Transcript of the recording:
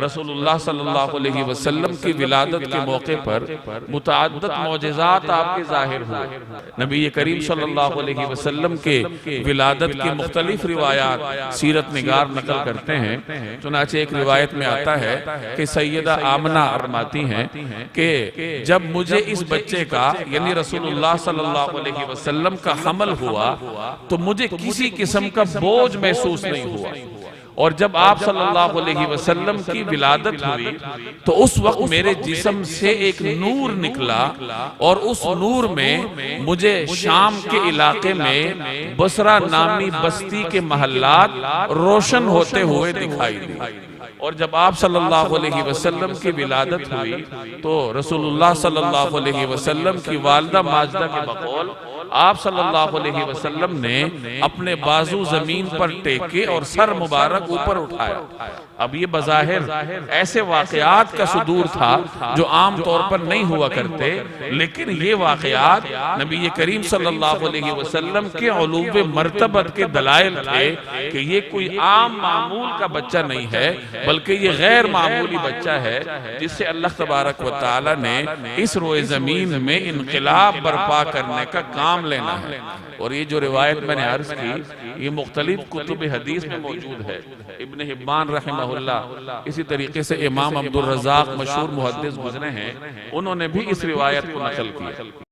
رسول اللہ صلی اللہ علیہ وسلم کی ولادت کے موقع پر متعدد معجزات آپ کے ظاہر ہوئے۔ نبی کریم صلی اللہ علیہ وسلم کے ولادت کی مختلف روایات سیرت نگار نقل کرتے ہیں۔ چنانچہ ایک روایت میں آتا ہے کہ سیدہ آمنہ فرماتی ہیں کہ جب مجھے اس بچے کا یعنی رسول اللہ صلی اللہ علیہ وسلم کا حمل ہوا تو مجھے کسی قسم کا بوجھ محسوس نہیں ہوا، اور جب آپ صلی اللہ علیہ وسلم کی ولادت ہوئی تو اس وقت میرے جسم سے ایک نور نکلا، اور اس نور میں مجھے شام کے علاقے میں بصرہ نامی بستی کے محلات روشن ہوتے ہوئے دکھائی دی۔ اور جب آپ صلی اللہ علیہ وسلم کی ولادت ہوئی تو رسول اللہ صلی اللہ علیہ وسلم کی والدہ ماجدہ کے بقول آپ صلی اللہ علیہ وسلم نے اپنے بازو زمین پر ٹیکے اور سر مبارک اوپر اٹھایا۔ اب یہ بظاہر ایسے واقعات کا صدور تھا جو عام طور پر نہیں ہوا کرتے، لیکن یہ واقعات نبی کریم صلی اللہ علیہ وسلم کے علو مرتبت کے دلائل تھے کہ یہ کوئی عام معمول کا بچہ نہیں ہے، بلکہ یہ غیر معمولی بچہ ہے جس سے اللہ تبارک و تعالی نے اس روئے زمین میں انقلاب برپا کرنے کا کام لینا ہے۔ اور یہ جو روایت میں نے عرض کی یہ مختلف کتب حدیث میں موجود ہے۔ ابن حبان رحمہ اللہ، اسی طریقے سے امام عبدالرزاق مشہور محدث گزرے ہیں، انہوں نے بھی اس روایت کو نقل کیا۔